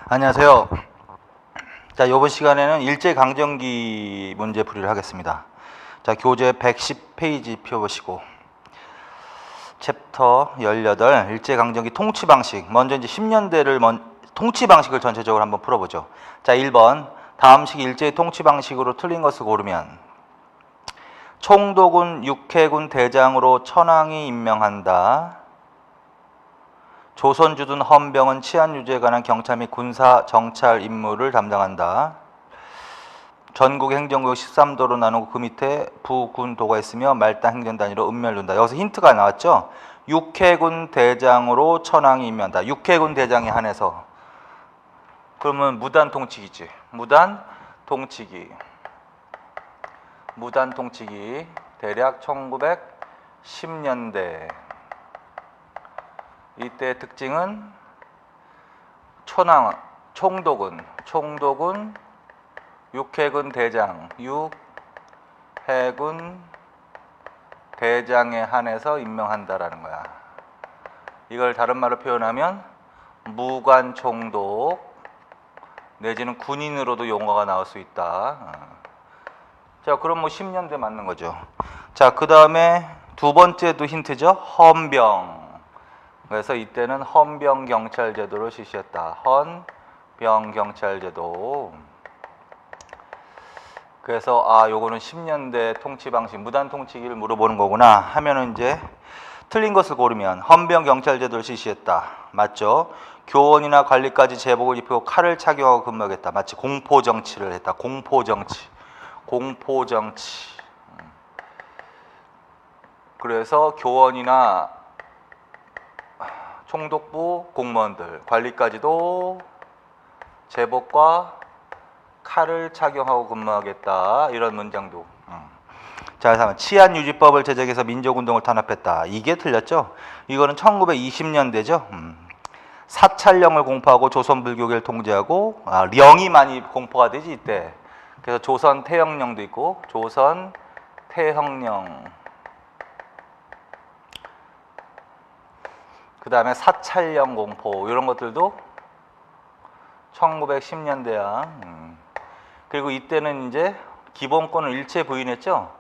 안녕하세요. 자, 이번 시간에는 일제강점기 문제 풀이를 하겠습니다. 자, 교재 110페이지 펴보시고 챕터 18 일제강점기 통치방식. 먼저 이제 10년대를 통치방식을 전체적으로 한번 풀어보죠. 자, 1번 다음 식 일제의 통치방식으로 틀린 것을 고르면 총독은 육해군 대장으로 천황이 임명한다. 조선 주둔 헌병은 치안 유지에 관한 경찰 및 군사 정찰 임무를 담당한다. 전국 행정구역 13도로 나누고 그 밑에 부군도가 있으며 말단 행정 단위로 읍면룬다. 여기서 힌트가 나왔죠. 육해군 대장으로 천황이 임명한다. 육해군 대장에 한해서 그러면 무단 통치기지. 무단 통치기 대략 1910년대. 이때 특징은 총독은 육해군 대장에 한해서 임명한다라는 거야. 이걸 다른 말로 표현하면 무관총독 내지는 군인으로도 용어가 나올 수 있다. 자, 그럼 뭐 10년대 맞는 거죠. 자, 그 다음에 두 번째도 힌트죠. 헌병. 그래서 이때는 헌병경찰제도를 실시했다. 헌병경찰제도. 그래서 요거는 10년대 통치방식, 무단 통치기를 물어보는 거구나 하면은 이제 틀린 것을 고르면 헌병경찰제도를 실시했다. 맞죠? 교원이나 관리까지 제복을 입히고 칼을 착용하고 근무하겠다. 마치 공포정치를 했다. 공포정치. 그래서 교원이나 총독부 공무원들, 관리까지도 제복과 칼을 착용하고 근무하겠다. 이런 문장도. 자, 그래서 치안유지법을 제정해서 민족운동을 탄압했다. 이게 틀렸죠? 이거는 1920년대죠. 사찰령을 공포하고 조선 불교계를 통제하고 령이 많이 공포가 되지 이때. 그래서 조선 태형령도 있고 조선 태형령. 그 다음에 사찰령 공포 이런 것들도 1910년대야. 그리고 이때는 이제 기본권을 일체 부인했죠.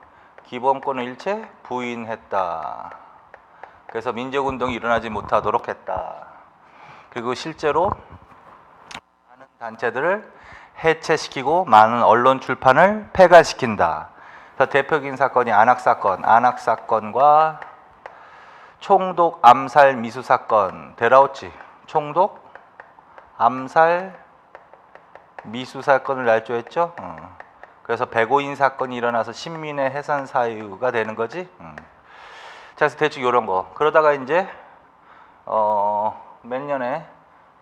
기본권을 일체 부인했다. 그래서 민족운동이 일어나지 못하도록 했다. 그리고 실제로 많은 단체들을 해체시키고 많은 언론 출판을 폐간시킨다. 그래서 대표적인 사건이 안학사건과 총독 암살 미수 사건. 데라우치 총독 암살 미수 사건을 날조했죠. 그래서 백오인 사건이 일어나서 신민의 해산 사유가 되는 거지. 자, 그래서 대충 이런 거. 그러다가 이제 몇 년에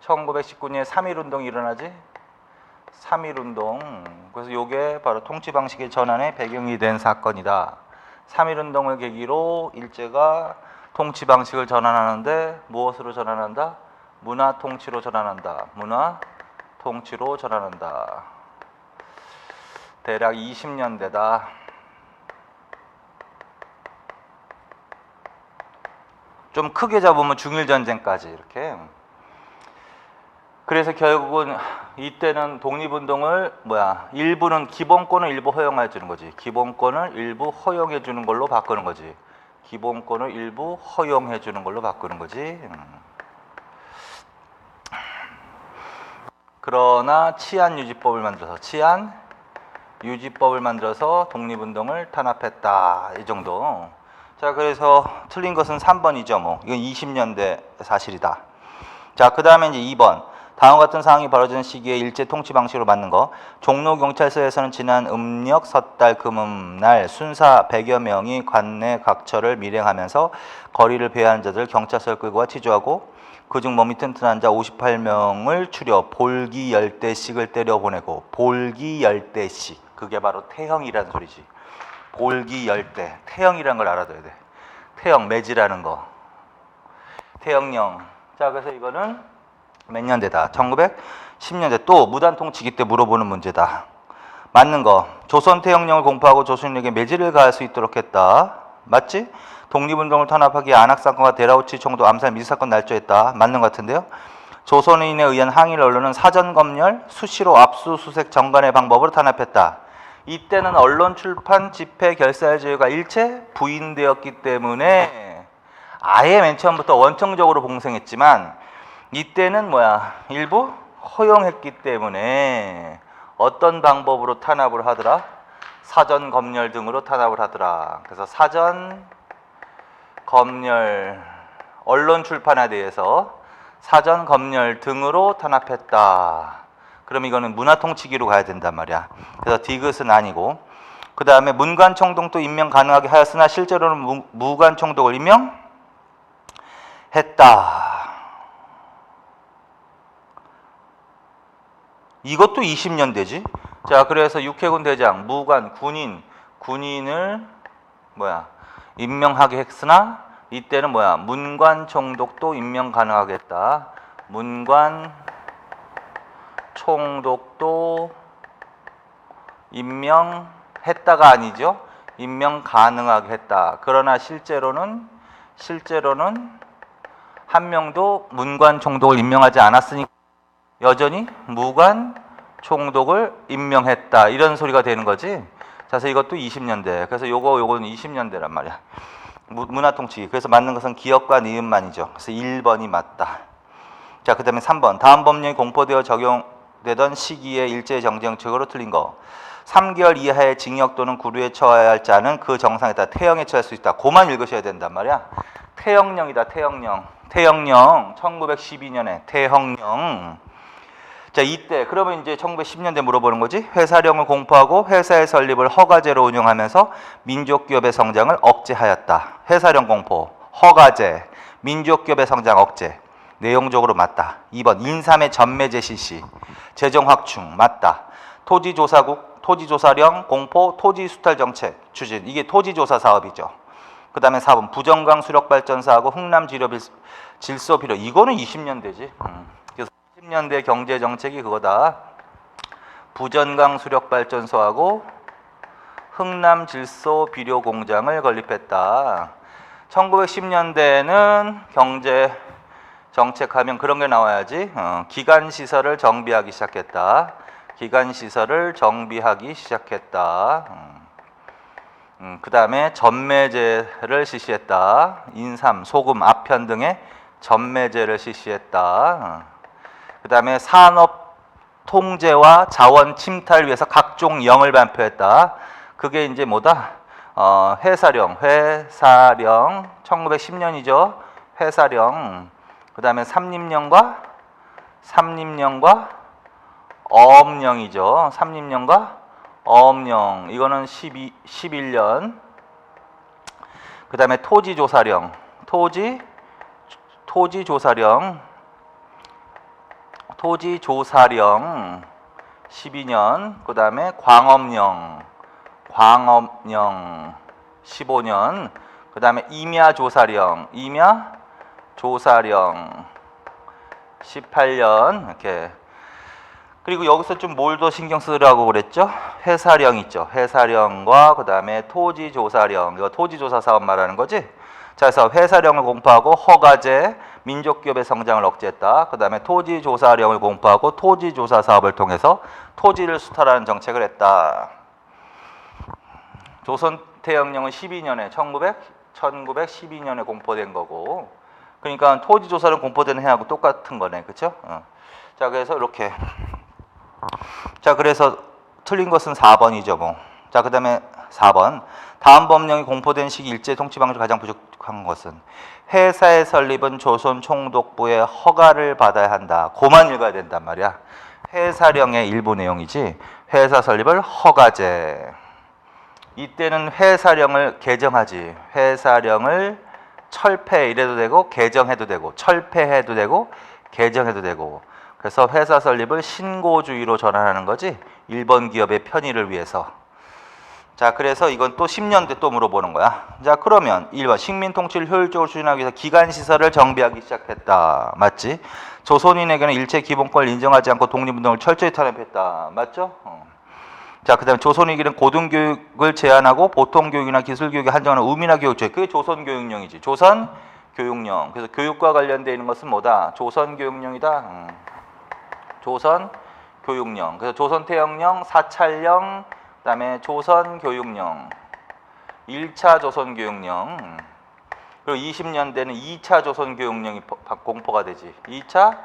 1919년에 3.1운동이 일어나지. 3.1운동. 그래서 이게 바로 통치방식의 전환의 배경이 된 사건이다. 3.1운동을 계기로 일제가 통치방식을 전환하는데 무엇으로 전환한다? 문화통치로 전환한다. 문화통치로 전환한다. 대략 20년대다. 좀 크게 잡으면 중일전쟁까지 이렇게. 그래서 결국은 이때는 독립운동을 일부는 기본권을 일부 허용해 주는 거지. 기본권을 일부 허용해 주는 걸로 바꾸는 거지. 기본권을 일부 허용해 주는 걸로 바꾸는 거지. 그러나 치안유지법을 만들어서 독립운동을 탄압했다. 이 정도. 자, 그래서 틀린 것은 3번이죠. 뭐 이건 20년대 사실이다. 자, 그 다음에 이제 2번. 다음과 같은 상황이 벌어지는 시기에 일제 통치 방식으로 맞는 거. 종로경찰서에서는 지난 음력 섣달 금음날 순사 100여 명이 관내 각처를 밀행하면서 거리를 배회하는 자들을 경찰서에 끌고 와 치조하고 그중 몸이 튼튼한 자 58명을 추려 볼기 10대씩을 때려보내고. 볼기 10대씩. 그게 바로 태형이라는 소리지. 볼기 10대. 태형이라는 걸 알아둬야 돼. 태형, 매지라는 거. 태형령. 자, 그래서 이거는 몇 년대다? 1910년대. 또 무단통치기 때 물어보는 문제다. 맞는 거. 조선 태형령을 공포하고 조선인에게 매질을 가할 수 있도록 했다. 맞지? 독립운동을 탄압하기 위해 안학사건과 데라우치 총독 암살 미수사건 날조했다. 맞는 것 같은데요. 조선인에 의한 항의를 언론은 사전 검열, 수시로 압수수색 정관의 방법으로 탄압했다. 이때는 언론, 출판, 집회, 결사의 자유가 일체 부인되었기 때문에 아예 맨 처음부터 원청적으로 봉쇄했지만 이때는 일부 허용했기 때문에 어떤 방법으로 탄압을 하더라? 사전 검열 등으로 탄압을 하더라. 그래서 사전 검열, 언론 출판에 대해서 사전 검열 등으로 탄압했다. 그럼 이거는 문화통치기로 가야 된단 말이야. 그래서 디귿은 아니고, 그 다음에 문관총독도 임명 가능하게 하였으나 실제로는 무관총독을 임명했다. 이것도 20년대지. 자, 그래서 육해군 대장, 무관, 군인을 임명하게 했으나 이때는 문관총독도 임명 가능하게 했다. 문관총독도 임명했다가 아니죠. 임명 가능하게 했다. 그러나 실제로는 한 명도 문관총독을 임명하지 않았으니 여전히 무관총독을 임명했다. 이런 소리가 되는 거지. 자, 그래서 이것도 20년대. 그래서 요거는 20년대란 말이야. 문화통치기. 그래서 맞는 것은 기업과 니은만이죠. 그래서 1번이 맞다. 자, 그 다음에 3번. 다음 법령이 공포되어 적용되던 시기에 일제정정책으로 틀린 거. 3개월 이하의 징역 또는 구류에 처해야 할 자는 그 정상에 따라 태형에 처할 수 있다. 그만 읽으셔야 된단 말이야. 태형령이다. 태형령. 1912년에 태형령. 자, 이때 그러면 이제 1910년대 물어보는 거지. 회사령을 공포하고 회사의 설립을 허가제로 운영하면서 민족기업의 성장을 억제하였다. 회사령 공포, 허가제, 민족기업의 성장 억제. 내용적으로 맞다. 2번 인삼의 전매제 실시, 재정 확충 맞다. 토지조사국, 토지조사령 공포, 토지수탈 정책 추진. 이게 토지조사 사업이죠. 그 다음에 4번 부정강 수력발전사하고 흥남 질소 비료. 이거는 20년대지. 그래서 10년대 경제정책이 그거다. 부전강 수력발전소하고 흥남 질소 비료 공장을 건립했다. 1910년대에는 경제 정책하면 그런 게 나와야지. 기간시설을 정비하기 시작했다. 기간시설을 정비하기 시작했다. 그 다음에 전매제를 실시했다. 인삼, 소금, 아편 등의 전매제를 실시했다. 그 다음에 산업 통제와 자원 침탈을 위해서 각종 영을 발표했다. 그게 이제 뭐다? 회사령 1910년이죠. 회사령. 그 다음에 삼림령과 어업령이죠. 삼림령과 어업령. 이거는 11년. 그 다음에 토지조사령. 토지조사령 12년. 그 다음에 광업령 15년. 그 다음에 임야조사령 18년. 이렇게. 그리고 여기서 좀 뭘 더 신경 쓰라고 그랬죠? 회사령 있죠. 회사령과 그 다음에 토지조사령. 이거 토지조사 사업 말하는 거지? 자, 그래서 회사령을 공포하고 허가제, 민족기업의 성장을 억제했다. 그 다음에 토지조사령을 공포하고 토지조사 사업을 통해서 토지를 수탈하는 정책을 했다. 조선태형령은 1912년에 공포된 거고, 그러니까 토지조사령 공포되는 해하고 똑같은 거네. 그쵸? 자, 그래서 이렇게. 자, 그래서 틀린 것은 4번이죠, 뭐. 자, 그 다음에 4번. 다음 법령이 공포된 시기 일제 통치 방식으로 가장 부족한 것은 회사의 설립은 조선 총독부의 허가를 받아야 한다. 그만 읽어야 된단 말이야. 회사령의 일부 내용이지. 회사 설립을 허가제. 이때는 회사령을 개정하지. 회사령을 철폐 이래도 되고 개정해도 되고 철폐해도 되고 개정해도 되고. 그래서 회사 설립을 신고주의로 전환하는 거지. 일본 기업의 편의를 위해서. 자, 그래서 이건 또 10년대 또 물어보는 거야. 자, 그러면 1번 식민 통치를 효율적으로 추진하기 위해서 기관시설을 정비하기 시작했다. 맞지? 조선인에게는 일체 기본권을 인정하지 않고 독립운동을 철저히 탄압했다. 맞죠? 자, 그 다음에 조선인에게는 고등교육을 제한하고 보통교육이나 기술교육에 한정하는 우민화 교육제. 그게 조선교육령이지. 조선교육령. 교육령. 그래서 교육과 관련되어 있는 것은 뭐다? 조선교육령이다. 조선교육령. 그래서 조선태영령, 사찰령, 그다음에 조선교육령, 1차 조선교육령. 그리고 20년대는 2차 조선교육령이 공포가 되지. 2차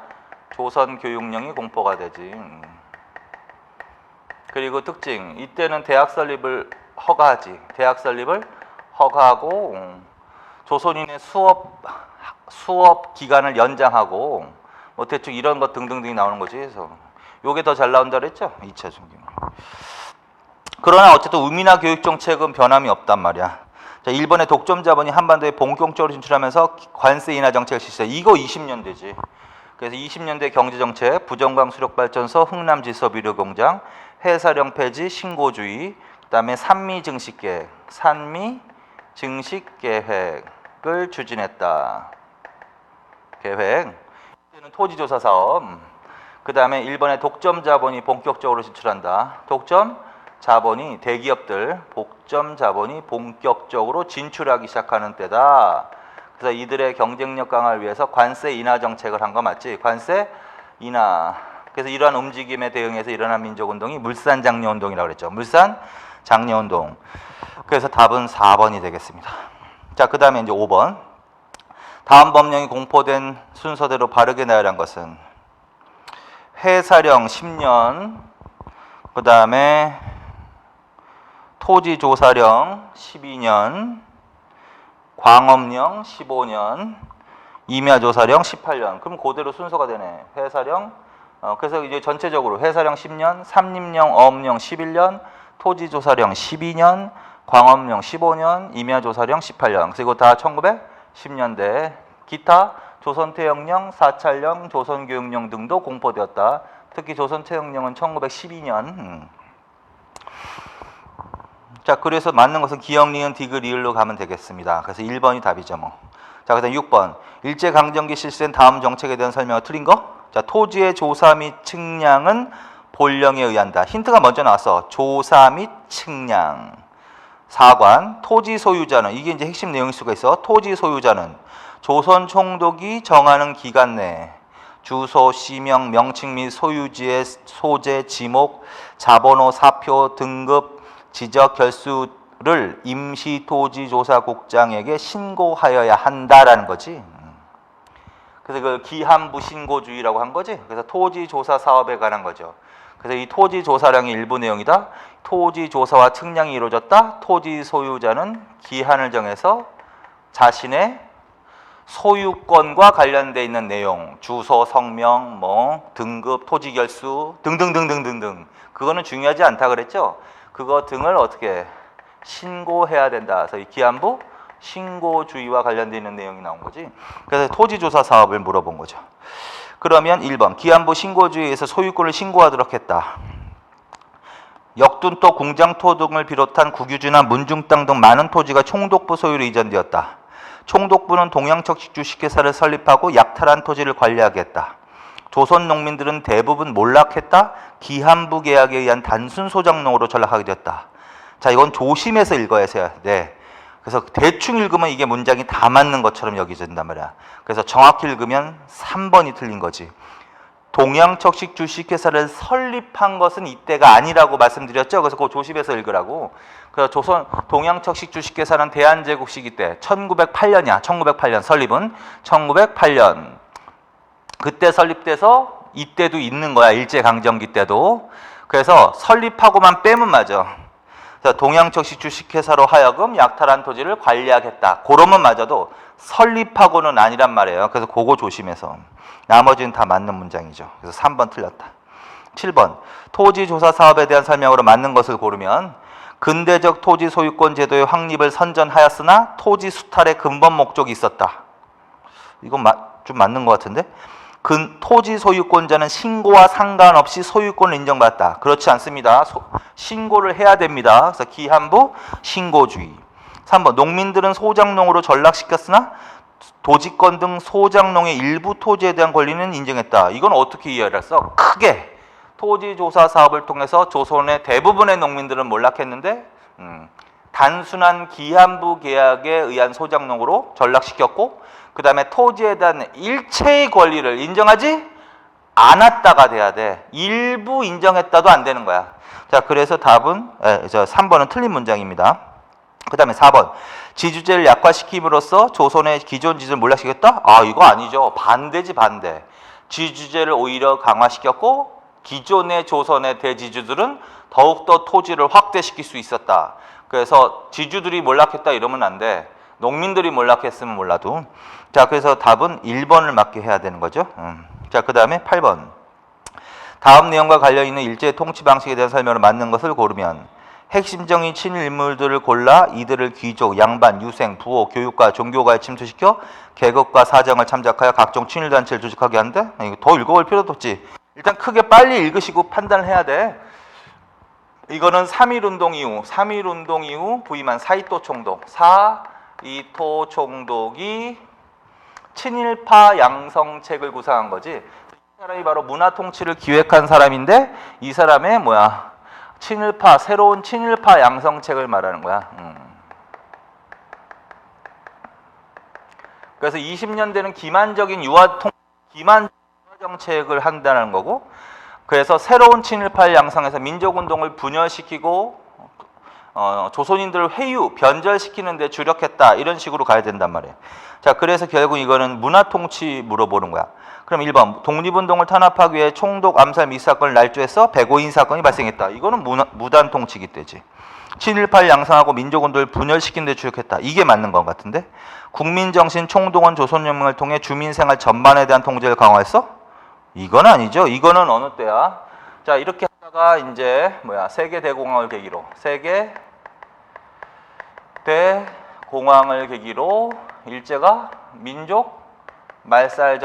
조선교육령이 공포가 되지. 그리고 특징, 이때는 대학 설립을 허가하지. 대학 설립을 허가하고 조선인의 수업 기간을 연장하고 뭐 대충 이런 것 등등등이 나오는 거지. 그래서 요게 더 잘 나온다 그랬죠? 2차 조선교육. 그러나 어쨌든 의미나 교육 정책은 변함이 없단 말이야. 자, 일본의 독점 자본이 한반도에 본격적으로 진출하면서 관세 인하 정책을 실시해. 이거 20년대지. 그래서 20년대 경제 정책, 부정광 수력 발전소, 흥남 지섭 유료 공장, 해사령 폐지, 신고주의, 그다음에 산미 증식 계획, 산미 증식 계획을 추진했다. 계획. 이때는 토지 조사 사업. 그다음에 일본의 독점 자본이 본격적으로 진출한다. 독점 자본이 대기업들, 독점 자본이 본격적으로 진출하기 시작하는 때다. 그래서 이들의 경쟁력 강화를 위해서 관세 인하 정책을 한 거 맞지? 관세 인하. 그래서 이러한 움직임에 대응해서 일어난 민족운동이 물산장려운동이라고 그랬죠. 물산장려운동. 그래서 답은 4번이 되겠습니다. 자, 그 다음에 이제 5번. 다음 법령이 공포된 순서대로 바르게 나열한 것은 해사령 10년, 그 다음에 토지조사령 12년, 광업령 15년, 임야조사령 18년. 그럼 그대로 순서가 되네. 해사령, 그래서 이제 전체적으로 해사령 10년, 삼림령, 어업령 11년, 토지조사령 12년, 광업령 15년, 임야조사령 18년. 그래서 이거 다 1910년대. 기타 조선태영령, 사찰령, 조선교육령 등도 공포되었다. 특히 조선태영령은 1912년. 자, 그래서 맞는 것은 기역, 리은, 디귿, 리을로 가면 되겠습니다. 그래서 1번이 답이죠, 뭐. 자, 그다음 6번. 일제강점기 실시된 다음 정책에 대한 설명을 틀린 거? 자, 토지의 조사 및 측량은 본령에 의한다. 힌트가 먼저 나왔어. 조사 및 측량. 4관. 토지 소유자는, 이게 이제 핵심 내용일 수가 있어. 토지 소유자는 조선 총독이 정하는 기간 내에 주소, 시명, 명칭 및 소유지의 소재, 지목, 자본호, 사표, 등급, 지적 결수를 임시토지조사국장에게 신고하여야 한다라는 거지. 그래서 그 기한부 신고주의라고 한 거지. 그래서 토지조사 사업에 관한 거죠. 그래서 이 토지조사량의 일부 내용이다. 토지조사와 측량이 이루어졌다. 토지 소유자는 기한을 정해서 자신의 소유권과 관련돼 있는 내용, 주소, 성명, 뭐 등급, 토지 결수 등등등등등등. 그거는 중요하지 않다 그랬죠. 그거 등을 어떻게 신고해야 된다. 그래서 이 기한부 신고주의와 관련되어 있는 내용이 나온 거지. 그래서 토지조사 사업을 물어본 거죠. 그러면 1번 기한부 신고주의에서 소유권을 신고하도록 했다. 역둔토, 궁장토 등을 비롯한 국유지나 문중 땅 등 많은 토지가 총독부 소유로 이전되었다. 총독부는 동양척식 주식회사를 설립하고 약탈한 토지를 관리하겠다. 조선 농민들은 대부분 몰락했다. 기한부 계약에 의한 단순 소장농으로 전락하게 되었다. 자, 이건 조심해서 읽어야 돼. 그래서 대충 읽으면 이게 문장이 다 맞는 것처럼 여겨진단 말이야. 그래서 정확히 읽으면 3번이 틀린 거지. 동양척식 주식회사를 설립한 것은 이때가 아니라고 말씀드렸죠. 그래서 그거 조심해서 읽으라고. 그래서 조선 동양척식 주식회사는 대한제국 시기 때 1908년이야. 1908년 설립은 1908년. 그때 설립돼서 이때도 있는 거야. 일제강점기 때도. 그래서 설립하고만 빼면 맞아. 그래서 동양척식 주식회사로 하여금 약탈한 토지를 관리하겠다. 그러면 맞아도 설립하고는 아니란 말이에요. 그래서 그거 조심해서. 나머지는 다 맞는 문장이죠. 그래서 3번 틀렸다. 7번. 토지조사 사업에 대한 설명으로 맞는 것을 고르면 근대적 토지 소유권 제도의 확립을 선전하였으나 토지 수탈의 근본 목적이 있었다. 이건 좀 맞는 것 같은데? 토지 소유권자는 신고와 상관없이 소유권을 인정받았다. 그렇지 않습니다. 신고를 해야 됩니다. 그래서 기한부 신고주의. 3번 농민들은 소장농으로 전락시켰으나 도지권 등 소장농의 일부 토지에 대한 권리는 인정했다. 이건 어떻게 이해를 했어? 크게 토지조사 사업을 통해서 조선의 대부분의 농민들은 몰락했는데 단순한 기한부 계약에 의한 소장농으로 전락시켰고 그 다음에 토지에 대한 일체의 권리를 인정하지 않았다가 돼야 돼. 일부 인정했다도 안 되는 거야. 자, 그래서 답은 3번은 틀린 문장입니다. 그 다음에 4번. 지주제를 약화시킴으로써 조선의 기존 지주를 몰락시켰다? 아, 이거 아니죠. 반대지, 반대. 지주제를 오히려 강화시켰고 기존의 조선의 대지주들은 더욱더 토지를 확대시킬 수 있었다. 그래서 지주들이 몰락했다 이러면 안 돼. 농민들이 몰락했으면 몰라도. 자, 그래서 답은 1번을 맞게 해야 되는 거죠. 자, 그 다음에 8번. 다음 내용과 관련 있는 일제의 통치 방식에 대한 설명을 맞는 것을 고르면 핵심적인 친일 인물들을 골라 이들을 귀족, 양반, 유생, 부호, 교육과 종교가에 침투시켜 계급과 사정을 참작하여 각종 친일 단체를 조직하게 한대? 이거 더 읽어볼 필요도 없지. 일단 크게 빨리 읽으시고 판단을 해야 돼. 이거는 3.1운동 이후 부임한 사이토 총독. 사이토 총독이 친일파 양성책을 구상한 거지. 이 사람이 바로 문화통치를 기획한 사람인데 이 사람의 친일파, 새로운 친일파 양성책을 말하는 거야. 그래서 20년대는 기만적인 유화 정책을 한다는 거고, 그래서 새로운 친일파를 양성해서 민족운동을 분열시키고 조선인들을 회유, 변절시키는 데 주력했다. 이런 식으로 가야 된단 말이에요. 자, 그래서 결국 이거는 문화통치 물어보는 거야. 그럼 1번, 독립운동을 탄압하기 위해 총독 암살 미사건을 날조해서 백오인 사건이 발생했다. 이거는 무단통치기 때지. 친일파를 양성하고 민족운동을 분열시키는 데 주력했다. 이게 맞는 것 같은데. 국민정신 총동원 조선혁명을 통해 주민생활 전반에 대한 통제를 강화했어? 이건 아니죠. 이거는 어느 때야? 자, 이렇게 하다가 이제 세계대공황을 계기로 세계대공황을 계기로 일제가 민족 말살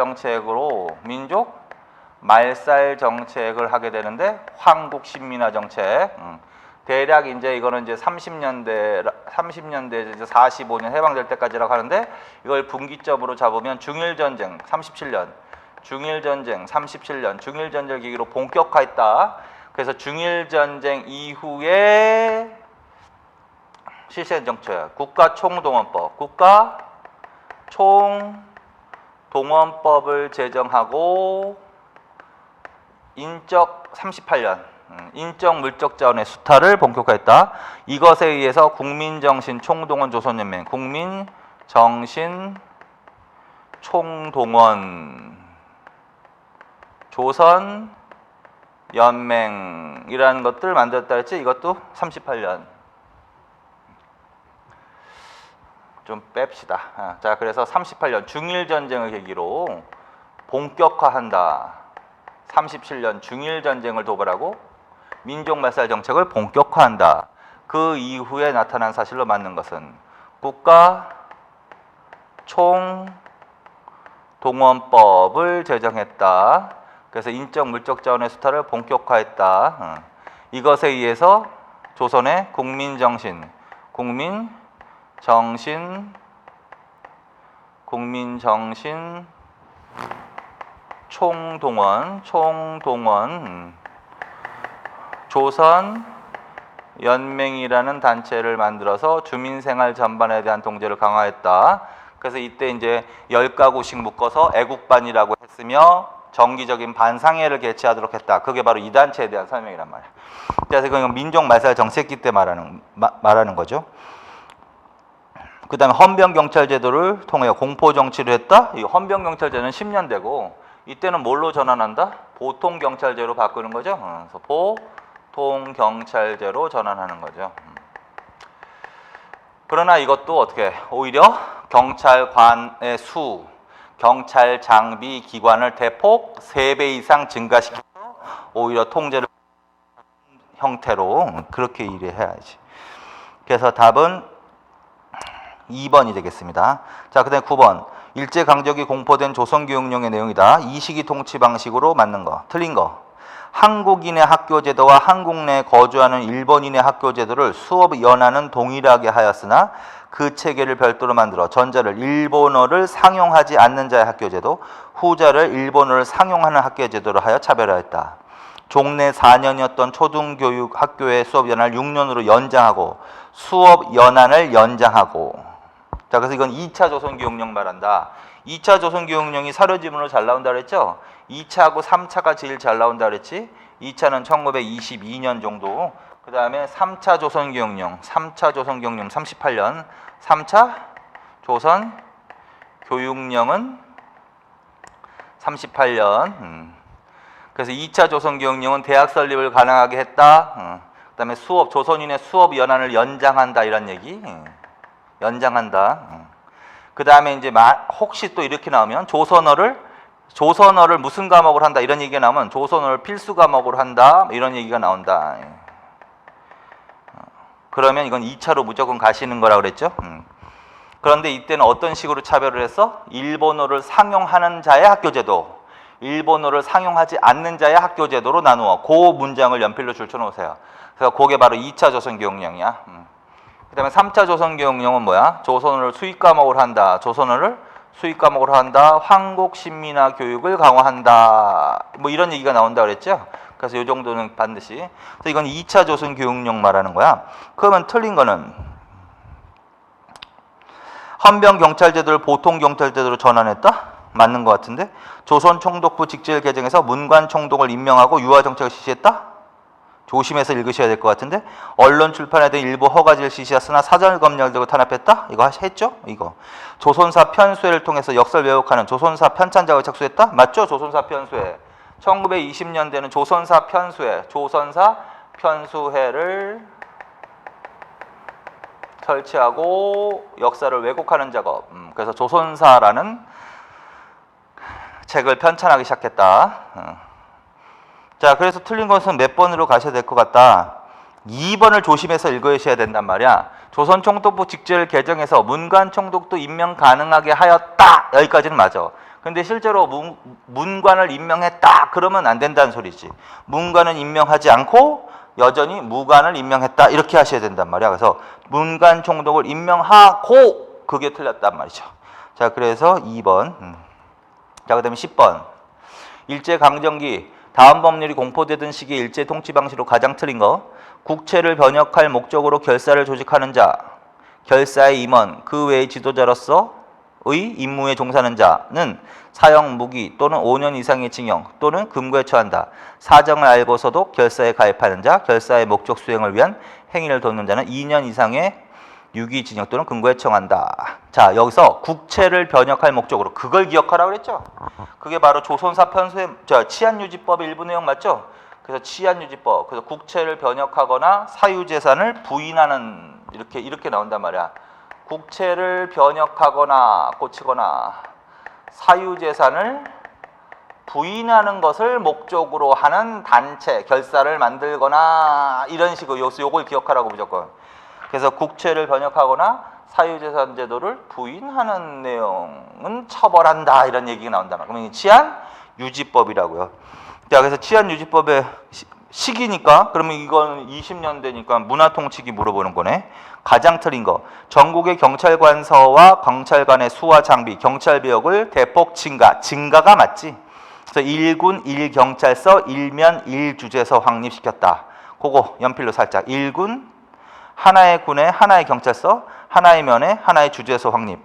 정책을 하게 되는데 황국신민화 정책. 대략 이제 이거는 이제 30년대 이제 45년 해방될 때까지라고 하는데 이걸 분기점으로 잡으면 중일전쟁 37년, 중일전쟁 37년, 중일전쟁 계기로 본격화했다. 그래서 중일전쟁 이후에 실시한 정책, 국가총동원법, 국가총동원법을 제정하고 인적 38년, 인적 물적 자원의 수탈을 본격화했다. 이것에 의해서 국민정신 총동원 조선연맹, 국민정신 총동원 조선연맹이라는 것들을 만들었다 했지. 이것도 38년. 좀 뺍시다. 자, 그래서 38년 중일전쟁을 계기로 본격화한다. 37년 중일전쟁을 도발하고 민족말살 정책을 본격화한다. 그 이후에 나타난 사실로 맞는 것은 국가총동원법을 제정했다. 그래서 인적 물적 자원의 수탈을 본격화했다. 이것에 의해서 조선의 국민정신 총동원 조선연맹이라는 단체를 만들어서 주민생활 전반에 대한 통제를 강화했다. 그래서 이때 이제 10가구씩 묶어서 애국반이라고 했으며 정기적인 반상회를 개최하도록 했다. 그게 바로 이 단체에 대한 설명이란 말이야. 그래서 이건 민족말살 정책기 때 말하는 거죠. 그 다음에 헌병경찰제도를 통해 공포정치를 했다. 이 헌병경찰제는 10년대고 이때는 뭘로 전환한다? 보통경찰제로 바꾸는 거죠. 그래서 보통경찰제로 전환하는 거죠. 그러나 이것도 어떻게 오히려 경찰관의 수, 경찰 장비 기관을 대폭 3배 이상 증가시켜서 오히려 통제를 형태로 그렇게 일해야지. 그래서 답은 2번이 되겠습니다. 자, 그 다음에 9번. 일제강점기 공포된 조선교육령의 내용이다. 이 시기 통치 방식으로 맞는 거. 틀린 거. 한국인의 학교제도와 한국 내에 거주하는 일본인의 학교제도를 수업 연하는 동일하게 하였으나 그 체계를 별도로 만들어 전자를 일본어를 상용하지 않는 자의 학교제도, 후자를 일본어를 상용하는 학교제도로 하여 차별하였다. 종래 4년이었던 초등교육 학교의 수업 연한을 6년으로 연장하고 수업 연한을 연장하고. 자, 그래서 이건 2차 조선교육령 말한다. 2차 조선교육령이 사료지문으로 잘 나온다 그랬죠? 2차하고 3차가 제일 잘 나온다 그랬지? 2차는 1922년 정도. 그 다음에 3차 조선교육령, 3차 조선교육령 38년, 3차 조선교육령은 38년. 그래서 2차 조선교육령은 대학 설립을 가능하게 했다. 그 다음에 수업, 조선인의 수업 연한을 연장한다 이런 얘기. 연장한다. 그 다음에 이제 혹시 또 이렇게 나오면 조선어를 무슨 과목으로 한다 이런 얘기가 나오면 조선어를 필수 과목으로 한다 이런 얘기가 나온다. 그러면 이건 2차로 무조건 가시는 거라 그랬죠. 그런데 이때는 어떤 식으로 차별을 했어? 일본어를 상용하는 자의 학교제도, 일본어를 상용하지 않는 자의 학교제도로 나누어. 그 문장을 연필로 줄쳐놓으세요. 그래서 그게 바로 2차 조선교육령이야. 그 다음에 3차 조선교육령은 뭐야? 조선어를 수입과목으로 한다. 조선어를 수입과목으로 한다. 황곡신민화 교육을 강화한다. 뭐 이런 얘기가 나온다 그랬죠? 그래서 이 정도는 반드시. 그래서 이건 2차 조선교육령 말하는 거야. 그러면 틀린 거는 헌병경찰제도를 보통경찰제도로 전환했다? 맞는 것 같은데. 조선총독부 직제를 개정해서 문관총독을 임명하고 유화정책을 실시했다? 조심해서 읽으셔야 될 것 같은데. 언론 출판에 대한 일부 허가지를 실시했으나 사전을 검열되고 탄압했다? 이거 했죠? 이거. 조선사 편수회를 통해서 역사를 왜곡하는 조선사 편찬작을 착수했다? 맞죠? 조선사 편수회. 1920년대는 조선사 편수회를 설치하고 역사를 왜곡하는 작업. 그래서 조선사라는 책을 편찬하기 시작했다. 자, 그래서 틀린 것은 몇 번으로 가셔야 될 것 같다. 2번을 조심해서 읽으셔야 된단 말이야. 조선총독부 직제를 개정해서 문관총독도 임명 가능하게 하였다. 여기까지는 맞아. 근데 실제로 문관을 임명했다. 그러면 안 된다는 소리지. 문관은 임명하지 않고 여전히 무관을 임명했다. 이렇게 하셔야 된단 말이야. 그래서 문관총독을 임명하고 그게 틀렸단 말이죠. 자, 그래서 2번. 자, 그 다음에 10번. 일제강점기 다음 법률이 공포되던 시기에 일제 통치 방식으로 가장 틀린 거. 국채를 번역할 목적으로 결사를 조직하는 자, 결사의 임원, 그 외의 지도자로서의 임무에 종사하는 자는 사형, 무기 또는 5년 이상의 징역 또는 금고에 처한다. 사정을 알고서도 결사에 가입하는 자, 결사의 목적 수행을 위한 행위를 돕는 자는 2년 이상의 유기징역 또는 금고에 처한다. 자, 여기서 국채를 변역할 목적으로 그걸 기억하라고 그랬죠. 그게 바로 조선사 편수의 치안유지법의 일부 내용 맞죠? 그래서 치안유지법, 그래서 국채를 변역하거나 사유재산을 부인하는 이렇게 나온단 말이야. 국채를 변역하거나 고치거나 사유재산을 부인하는 것을 목적으로 하는 단체, 결사를 만들거나 이런 식으로 여기서 요걸 기억하라고 무조건. 그래서 국채를 변역하거나 사유재산 제도를 부인하는 내용은 처벌한다 이런 얘기가 나온다. 그러면 치안유지법이라고요. 자, 그래서 치안유지법의 시기니까 그러면 이건 20년대니까 문화통치기 물어보는 거네. 가장 틀린 거. 전국의 경찰관서와 경찰관의 수와 장비, 경찰비역을 대폭 증가가 맞지. 그래서 1군 1경찰서 1면 1주재소 확립시켰다. 그거 연필로 살짝. 1군 하나의 군에 하나의 경찰서, 하나의 면에 하나의 주재소 확립.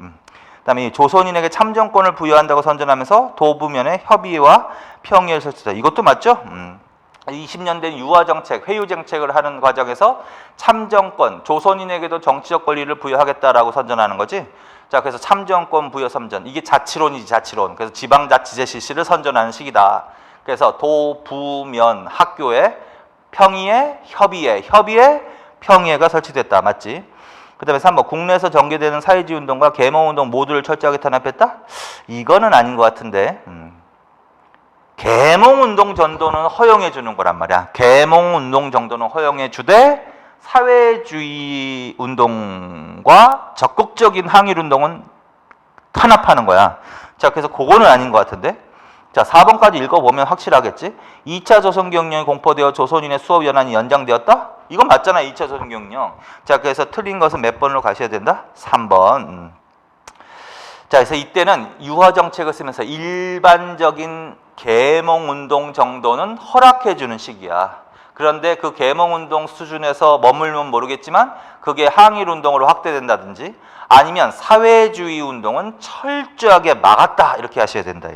그다음에 조선인에게 참정권을 부여한다고 선전하면서 도부면에 협의와 평의를 설치다. 이것도 맞죠? 20년대 유화정책, 회유정책을 하는 과정에서 참정권, 조선인에게도 정치적 권리를 부여하겠다라고 선전하는 거지. 자, 그래서 참정권 부여 선전. 이게 자치론이지, 자치론. 그래서 지방자치제 실시를 선전하는 시기다. 그래서 도부면 학교에 평의에 협의에 평의회가 설치됐다. 맞지? 그 다음에 3번. 국내에서 전개되는 사회주의 운동과 계몽운동 모두를 철저하게 탄압했다? 이거는 아닌 것 같은데. 계몽운동 정도는 허용해 주는 거란 말이야. 계몽운동 정도는 허용해 주되 사회주의 운동과 적극적인 항일운동은 탄압하는 거야. 자, 그래서 그거는 아닌 것 같은데. 자, 4번까지 읽어보면 확실하겠지. 2차 조선경령이 공포되어 조선인의 수업 연한이 연장되었다? 이건 맞잖아. 2차 조선경령. 자, 그래서 틀린 것은 몇 번으로 가셔야 된다? 3번. 자, 그래서 이때는 유화정책을 쓰면서 일반적인 계몽운동 정도는 허락해 주는 시기야. 그런데 그 계몽운동 수준에서 머물면 모르겠지만 그게 항일운동으로 확대된다든지 아니면 사회주의 운동은 철저하게 막았다 이렇게 하셔야 된다.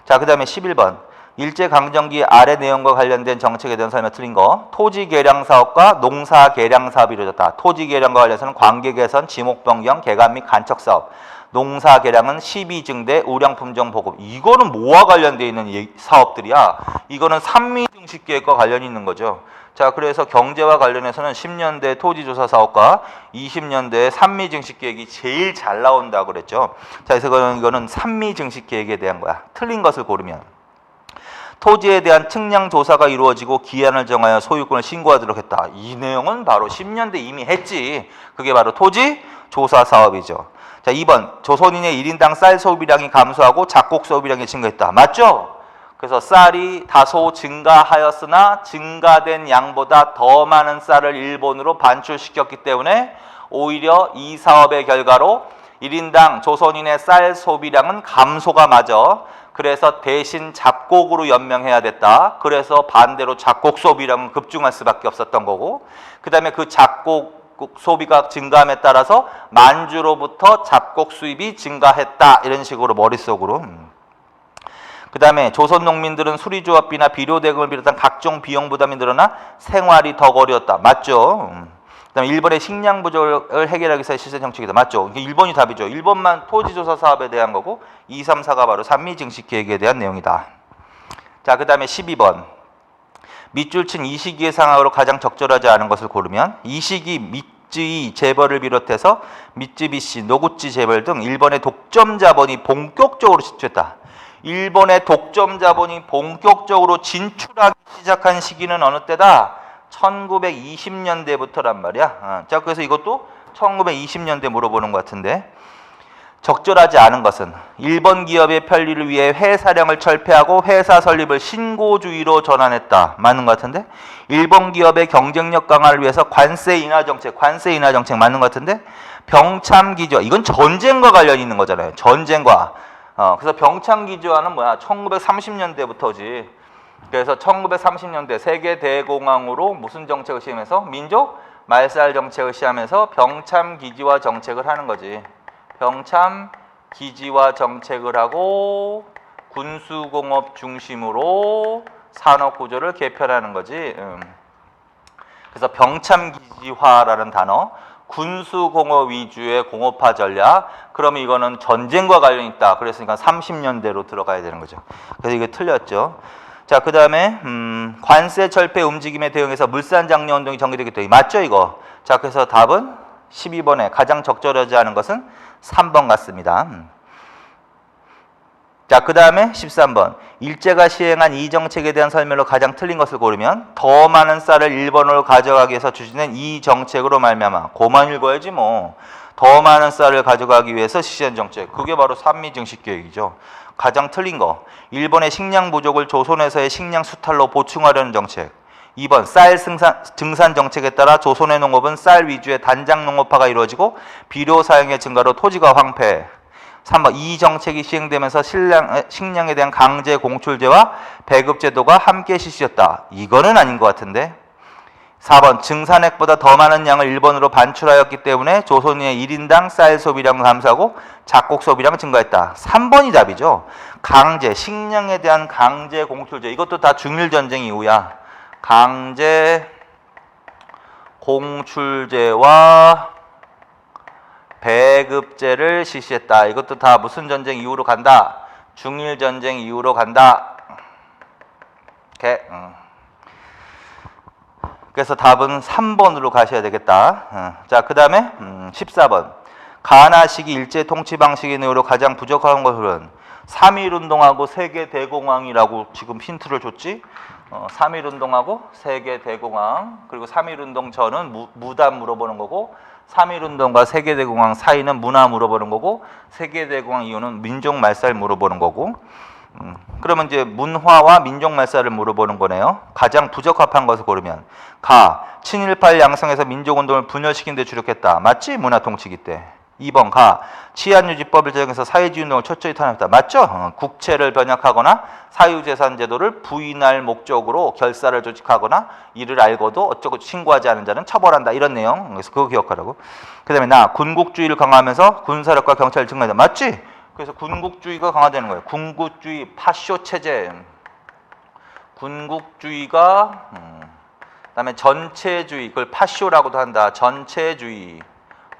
자, 그 다음에 11번 일제강점기 아래 내용과 관련된 정책에 대한 설명 틀린 거. 토지 개량 사업과 농사 개량 사업이 이루어졌다. 토지 개량과 관련해서는 관계 개선, 지목 변경, 개간 및 간척 사업. 농사 개량은 시비 증대, 우량 품종 보급. 이거는 뭐와 관련되어 있는 사업들이야? 이거는 산미 증식 계획과 관련이 있는 거죠. 자, 그래서 경제와 관련해서는 10년대 토지조사 사업과 20년대 산미 증식 계획이 제일 잘 나온다고 그랬죠. 자, 그래서 이거는 산미 증식 계획에 대한 거야. 틀린 것을 고르면. 토지에 대한 측량 조사가 이루어지고 기한을 정하여 소유권을 신고하도록 했다. 이 내용은 바로 10년대 이미 했지. 그게 바로 토지 조사 사업이죠. 자, 2번 조선인의 1인당 쌀 소비량이 감소하고 작곡 소비량이 증가했다. 맞죠? 그래서 쌀이 다소 증가하였으나 증가된 양보다 더 많은 쌀을 일본으로 반출시켰기 때문에 오히려 이 사업의 결과로 1인당 조선인의 쌀 소비량은 감소가 맞아. 그래서 대신 잡곡으로 연명해야 됐다. 그래서 반대로 작곡 소비량은 급증할 수밖에 없었던 거고, 그 다음에 그 작곡 소비가 증가함에 따라서 만주로부터 잡곡 수입이 증가했다. 이런 식으로 머릿속으로. 그 다음에 조선 농민들은 수리조합비나 비료 대금을 비롯한 각종 비용 부담이 늘어나 생활이 더 어려웠다. 맞죠? 그다음에 일본의 식량 부족을 해결하기 위해서 실천 정책이다. 맞죠? 이게 1번이 답이죠. 1번만 토지조사 사업에 대한 거고 2, 3, 4가 바로 산미증식 계획에 대한 내용이다. 자, 그 다음에 12번. 밑줄 친 이 시기의 상황으로 가장 적절하지 않은 것을 고르면 이 시기 미쯔이 재벌을 비롯해서 미쯔비시, 노구치 재벌 등 일본의 독점 자본이 본격적으로 진출했다. 일본의 독점 자본이 본격적으로 진출하기 시작한 시기는 어느 때다? 1920년대부터란 말이야. 자, 그래서 이것도 1920년대 물어보는 것 같은데, 적절하지 않은 것은 일본 기업의 편리를 위해 회사령을 철폐하고 회사 설립을 신고주의로 전환했다. 맞는 것 같은데, 일본 기업의 경쟁력 강화를 위해서 관세 인하 정책 맞는 것 같은데, 병참기조, 이건 전쟁과 관련이 있는 거잖아요. 전쟁과. 그래서 병참기조화는 뭐야? 1930년대부터지. 그래서 1930년대 세계대공황으로 무슨 정책을 시행해서? 민족 말살 정책을 시행하면서 병참기지화 정책을 하는 거지. 병참기지화 정책을 하고 군수공업 중심으로 산업구조를 개편하는 거지. 그래서 병참기지화라는 단어, 군수공업 위주의 공업화 전략. 그러면 이거는 전쟁과 관련이 있다. 그랬으니까 30년대로 들어가야 되는 거죠. 그래서 이게 틀렸죠. 자, 그 다음에 관세 철폐 움직임에 대응해서 물산장려운동이 전개되겠다. 맞죠, 이거? 자, 그래서 답은 12번에 가장 적절하지 않은 것은 3번 같습니다. 자, 그 다음에 13번. 일제가 시행한 이 정책에 대한 설명으로 가장 틀린 것을 고르면 더 많은 쌀을 일본으로 가져가기 위해서 추진된 이 정책으로 말미암아. 고만 읽어야지 뭐. 더 많은 쌀을 가져가기 위해서 실시한 정책. 그게 바로 산미증식 계획이죠. 가장 틀린 거. 일본의 식량 부족을 조선에서의 식량 수탈로 보충하려는 정책. 2번 쌀 증산 정책에 따라 조선의 농업은 쌀 위주의 단장 농업화가 이루어지고 비료 사용의 증가로 토지가 황폐. 3번 이 정책이 시행되면서 식량에 대한 강제 공출제와 배급제도가 함께 실시했다. 이거는 아닌 것 같은데. 4번 증산액보다 더 많은 양을 일본으로 반출하였기 때문에 조선인의 1인당 쌀 소비량은 감소하고 작곡 소비량은 증가했다. 3번이 답이죠. 강제, 식량에 대한 강제 공출제. 이것도 다 중일전쟁 이후야. 강제 공출제와 배급제를 실시했다. 이것도 다 무슨 전쟁 이후로 간다? 중일전쟁 이후로 간다. 오케이. 그래서 답은 3번으로 가셔야 되겠다. 자, 그 다음에 14번. 가나 시기 일제 통치 방식의 내용으로 가장 부족한 것은 3.1운동하고 세계대공황이라고 지금 힌트를 줬지. 3.1운동하고 세계대공황, 그리고 3.1운동 전은 무단 물어보는 거고 3.1운동과 세계대공황 사이는 문화 물어보는 거고 세계대공황 이후는 민족말살 물어보는 거고. 그러면 이제 문화와 민족말살을 물어보는 거네요. 가장 부적합한 것을 고르면 가. 친일파를 양성해서 민족운동을 분열시킨 데 주력했다. 맞지? 문화통치기 때. 2번 가. 치안유지법을 제정해서 사회주의운동을 철저히 탄압했다. 맞죠? 국채를 변약하거나 사유재산제도를 부인할 목적으로 결사를 조직하거나 이를 알고도 어쩌고 신고하지 않은 자는 처벌한다. 이런 내용. 그래서 그거 기억하라고. 그 다음에 나 군국주의를 강화하면서 군사력과 경찰을 증강한다. 맞지? 그래서 군국주의가 강화되는 거예요. 군국주의, 파쇼 체제. 군국주의가 그다음에 전체주의, 그걸 파쇼라고도 한다. 전체주의,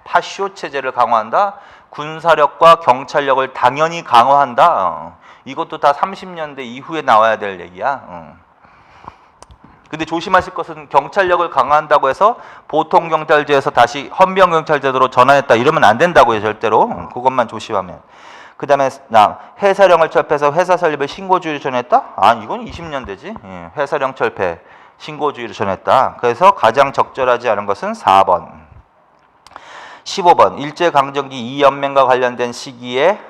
파쇼 체제를 강화한다. 군사력과 경찰력을 당연히 강화한다. 이것도 다 30년대 이후에 나와야 될 얘기야. 근데 조심하실 것은 경찰력을 강화한다고 해서 보통경찰제에서 다시 헌병경찰제도로 전환했다 이러면 안 된다고요. 절대로. 그것만 조심하면. 그 다음에 해사령을 철폐해서 회사 설립을 신고주의로 전했다? 아, 이건 20년대지. 회사령 철폐, 신고주의로 전했다. 그래서 가장 적절하지 않은 것은 4번. 15번. 일제강점기 이연맹과 관련된 시기에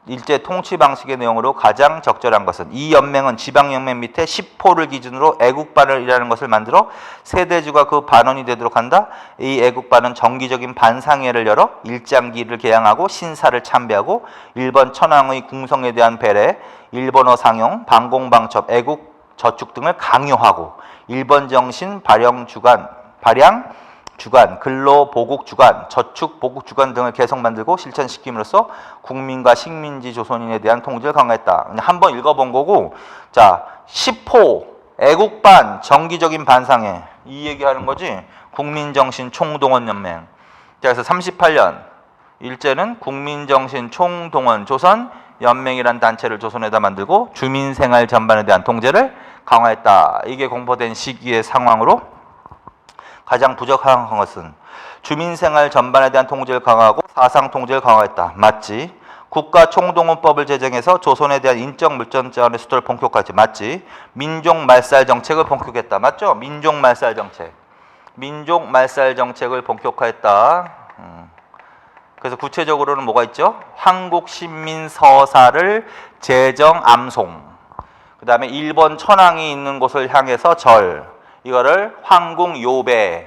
일제 통치 방식의 내용으로 가장 적절한 것은 이 연맹은 지방연맹 밑에 10호를 기준으로 애국반을이라는 것을 만들어 세대주가 그 반원이 되도록 한다. 이 애국반은 정기적인 반상회를 열어 일장기를 개양하고 신사를 참배하고 일본 천황의 궁성에 대한 배례, 일본어 상용, 방공방첩, 애국 저축 등을 강요하고 일본 정신 발양 주간, 근로보국 주간, 저축 보국 주간 등을 계속 만들고 실천시킴으로써 국민과 식민지 조선인에 대한 통제를 강화했다. 한번 읽어본 거고, 자 10호 애국반 정기적인 반상회 이 얘기하는 거지. 국민정신 총동원연맹. 자, 그래서 38년 일제는 국민정신 총동원 조선 연맹이란 단체를 조선에다 만들고 주민생활 전반에 대한 통제를 강화했다. 이게 공포된 시기의 상황으로 가장 부적합한 것은 주민생활 전반에 대한 통제를 강화하고 사상 통제를 강화했다. 맞지? 국가총동원법을 제정해서 조선에 대한 인적 물전자원의 수도를 본격화했지. 맞지? 민족말살 정책을 본격했다. 맞죠? 민족말살 정책. 민족말살 정책을 본격화했다. 그래서 구체적으로는 뭐가 있죠? 한국신민서사를 제정 암송. 그 다음에 일본 천황이 있는 곳을 향해서 절. 이거를 황궁요배.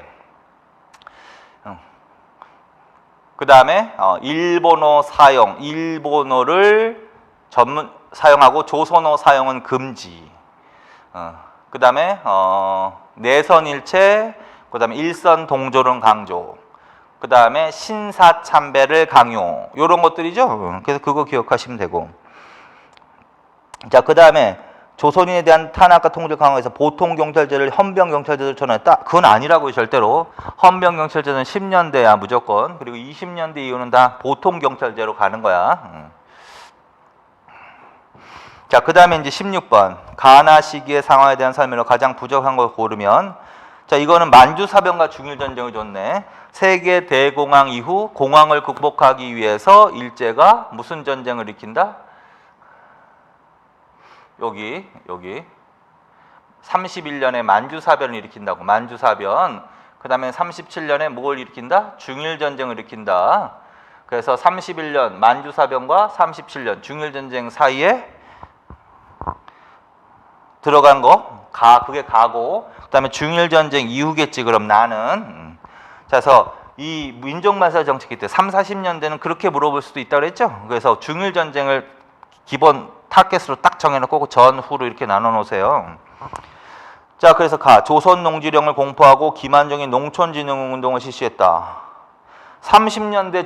그 다음에 일본어 사용, 일본어를 사용하고 조선어 사용은 금지. 그 다음에 내선일체, 그 다음에 일선동조론 강조, 그 다음에 신사참배를 강요. 요런 것들이죠. 그래서 그거 기억하시면 되고. 자, 그 다음에 조선인에 대한 탄압과 통제 강화해서 보통경찰제를 헌병경찰제로 전환했다. 그건 아니라고요. 절대로. 헌병경찰제는 10년대야 무조건. 그리고 20년대 이후는 다 보통경찰제로 가는 거야. 자, 그 다음에 이제 16번. 가나 시기의 상황에 대한 설명으로 가장 부족한 걸 고르면, 자, 이거는 만주사변과 중일전쟁을 줬네. 세계 대공황 이후 공황을 극복하기 위해서 일제가 무슨 전쟁을 일으킨다? 여기 31년에 만주사변을 일으킨다고. 만주사변. 그 다음에 37년에 뭘 일으킨다? 중일전쟁을 일으킨다. 그래서 31년 만주사변과 37년 중일전쟁 사이에 들어간 거, 그게 가고, 그 다음에 중일전쟁 이후겠지. 그럼 나는. 자, 그래서 이 민족말살 정책이 때 3, 40년대는 그렇게 물어볼 수도 있다고 그랬죠. 그래서 중일전쟁을 기본 타겟으로 딱 정해놓고 전후로 이렇게 나눠 놓으세요. 자, 그래서 조선 농지령을 공포하고 기만적인 농촌진흥운동을 실시했다. 30년대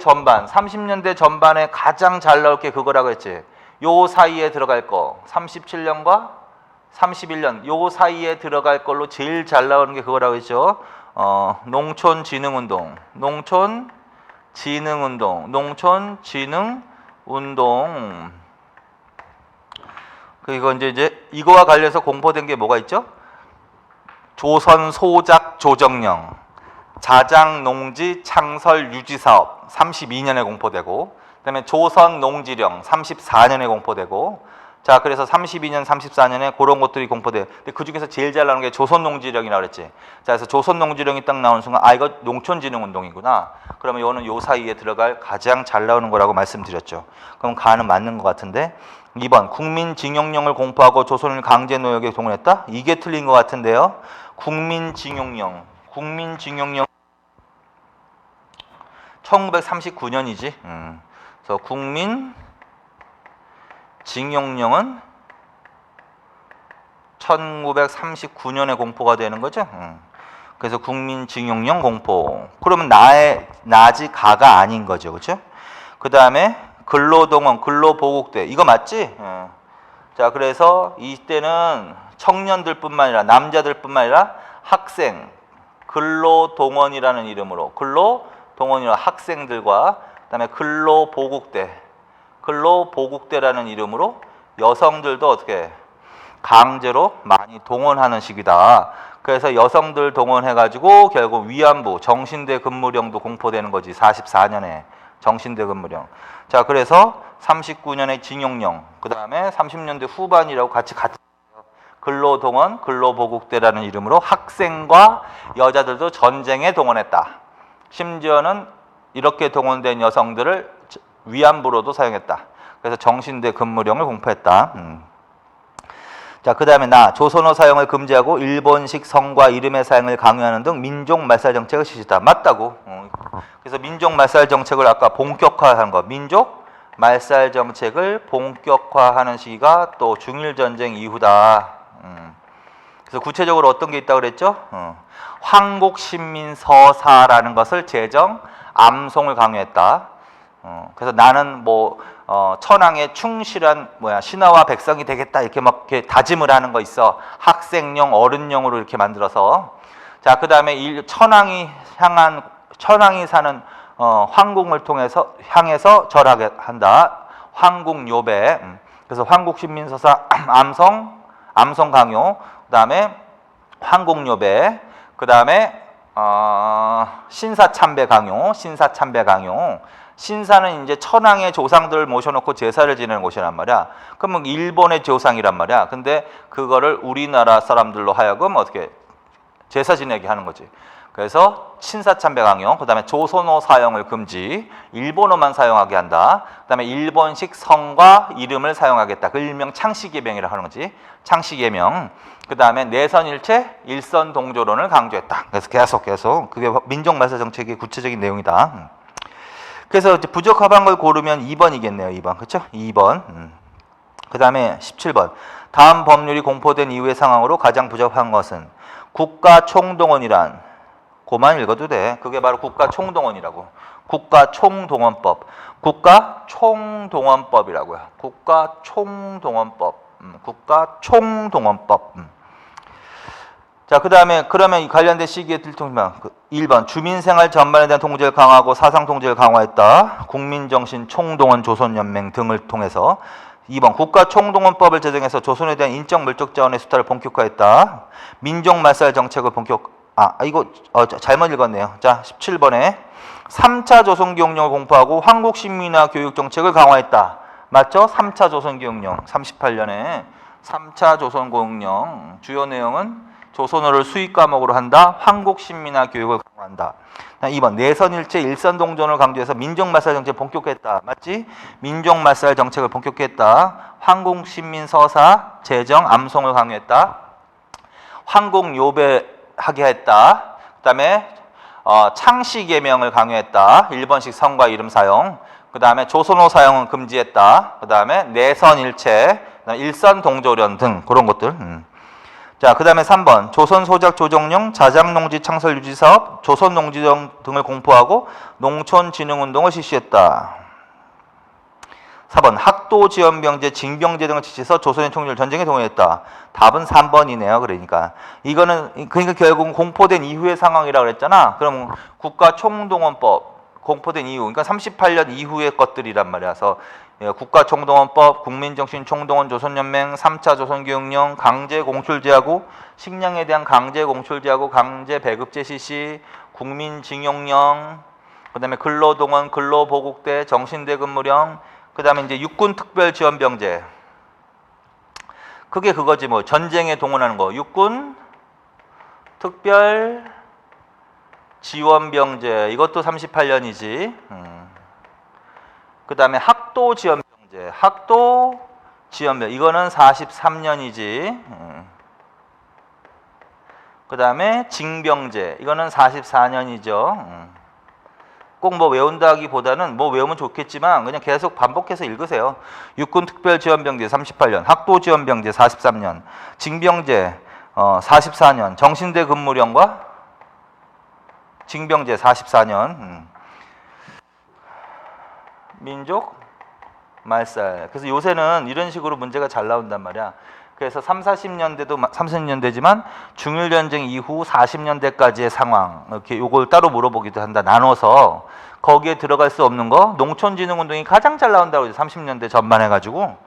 전반에 가장 잘 나올 게 그거라고 했지. 요 사이에 들어갈 거. 37년과 31년 요 사이에 들어갈 걸로 제일 잘 나오는 게 그거라고 했죠. 농촌진흥운동. 그리고 이제 이거와 관련해서 공포된 게 뭐가 있죠? 조선 소작 조정령, 자장 농지 창설 유지 사업 32년에 공포되고, 그다음에 조선 농지령 34년에 공포되고. 자, 그래서 32년, 34년에 그런 것들이 공포돼요. 근데 그 중에서 제일 잘 나오는 게 조선 농지령이라고 그랬지. 자, 그래서 조선 농지령이 딱 나오는 순간 이거 농촌진흥 운동이구나. 그러면 이거는 요 사이에 들어갈 가장 잘 나오는 거라고 말씀드렸죠. 그럼 가는 맞는 것 같은데. 2번 국민징용령을 공포하고 조선을 강제노역에 동원했다? 이게 틀린 것 국민징용령 1939년이지. 그래서 국민 징용령은 1939년에 공포가 되는 거죠. 그래서 국민징용령 공포. 그러면 나지 가가 아닌 거죠, 그렇죠? 그 다음에 근로동원, 근로보국대 이거 맞지? 자, 그래서 이때는 청년들뿐만 아니라 남자들뿐만 아니라 학생, 근로동원이라는 이름으로 근로동원이라는 학생들과 그다음에 근로보국대라는 이름으로 여성들도 어떻게 강제로 많이 동원하는 시기다. 그래서 여성들 동원해가지고 결국 위안부, 정신대 근무령도 공포되는 거지. 44년에 정신대 근무령. 자, 그래서 39년에 징용령, 그 다음에 30년대 후반이라고 같이 근로동원, 근로보국대라는 이름으로 학생과 여자들도 전쟁에 동원했다. 심지어는 이렇게 동원된 여성들을 위안부로도 사용했다. 그래서 정신대 근무령을 공포했다. 자, 그 다음에 조선어 사용을 금지하고 일본식 성과 이름의 사용을 강요하는 등 민족 말살 정책을 실시했다. 맞다고. 그래서 민족 말살 정책을 아까 본격화한 거, 민족 말살 정책을 본격화하는 시기가 또 중일 전쟁 이후다. 그래서 구체적으로 어떤 게 있다고 그랬죠? 황국신민서사라는 것을 제정, 암송을 강요했다. 그래서 나는 천황의 충실한 신하와 백성이 되겠다 이렇게 막 이렇게 다짐을 하는 거 있어. 학생용, 어른용으로 이렇게 만들어서. 자, 그 다음에 천황이 사는 황궁을 향해서 절하게 한다. 황궁요배. 그래서 황국신민서사 암송 강요. 그 다음에 황궁요배. 그 다음에 신사참배 강요. 신사는 이제 천황의 조상들을 모셔놓고 제사를 지내는 곳이란 말이야. 그러면 일본의 조상이란 말이야. 근데 그거를 우리나라 사람들로 하여금 어떻게 제사 지내게 하는 거지. 그래서 신사참배 강요. 그 다음에 조선어 사용을 금지, 일본어만 사용하게 한다. 그 다음에 일본식 성과 이름을 사용하겠다. 그 일명 창씨개명이라고 하는 거지. 창씨개명. 그 다음에 내선일체, 일선동조론을 강조했다. 그래서 계속 그게 민족말살 정책의 구체적인 내용이다. 그래서 이제 부적합한 걸 고르면 2번이겠네요. 2번. 그렇죠? 2번. 그 다음에 17번. 다음 법률이 공포된 이후의 상황으로 가장 부적합한 것은 국가총동원이란, 그만 읽어도 돼. 그게 바로 국가총동원이라고. 국가총동원법. 국가총동원법이라고요. 국가총동원법. 자, 그 다음에 그러면 이 관련된 시기에 들통만 1번 주민생활 전반에 대한 통제를 강화하고 사상 통제를 강화했다. 국민정신 총동원 조선연맹 등을 통해서. 2번 국가총동원법을 제정해서 조선에 대한 인적 물적 자원의 수탈을 본격화했다. 민족말살 정책을 이거 잘못 읽었네요. 자, 17번에 3차 조선기용령을 공포하고 한국신민화 교육 정책을 강화했다. 맞죠? 3차 조선기용령 38년에 3차 조선기용령 주요 내용은 조선어를 수익 과목으로 한다. 한국신민화 교육을 강화한다. 2번 내선일체 일선동전을 강조해서 민족말살 정책을 본격화했다. 맞지? 민족말살 정책을 본격화했다. 한국신민서사 제정 암송을 강요했다. 황궁요배하게 했다. 그 다음에 창씨개명을 강요했다. 일본식 성과 이름 사용. 그 다음에 조선어 사용은 금지했다. 그 다음에 내선일체, 일선동조련 등 그런 것들. 자, 그 다음에 3번 조선소작 조정령 자작농지 창설 유지사업 조선농지정 등을 공포하고 농촌진흥운동을 실시했다. 4번 학도지원병제 징병제 등을 지시해서 조선의 총리를 전쟁에 동원했다. 답은 3번이네요. 그러니까 결국은 공포된 이후의 상황이라고 그랬잖아. 그럼 국가총동원법 공포된 이후, 그러니까 38년 이후의 것들이란 말이야. 그래서 국가총동원법, 국민정신총동원 조선연맹, 3차 조선교육령, 강제공출제하고 식량에 대한 강제공출제하고 강제배급제 실시, 국민징용령, 그 다음에 근로동원, 근로보국대, 정신대 근무령, 그 다음에 이제 육군특별지원병제. 그게 그거지 뭐 전쟁에 동원하는 거. 육군특별지원병제 이것도 38년이지. 그 다음에 학도지원병제, 이거는 43년이지. 그 다음에 징병제, 이거는 44년이죠. 꼭 뭐 외운다기보다는 뭐 외우면 좋겠지만 그냥 계속 반복해서 읽으세요. 육군특별지원병제 38년, 학도지원병제 43년, 징병제 44년, 정신대 근무령과 징병제 44년, 민족 말살. 그래서 요새는 이런 식으로 문제가 잘 나온단 말이야. 그래서 40년대도 30년대지만 중일전쟁 이후 40년대까지의 상황 이렇게 요걸 따로 물어보기도 한다. 나눠서 거기에 들어갈 수 없는 거 농촌진흥운동이 가장 잘 나온다고 30년대 전반 해가지고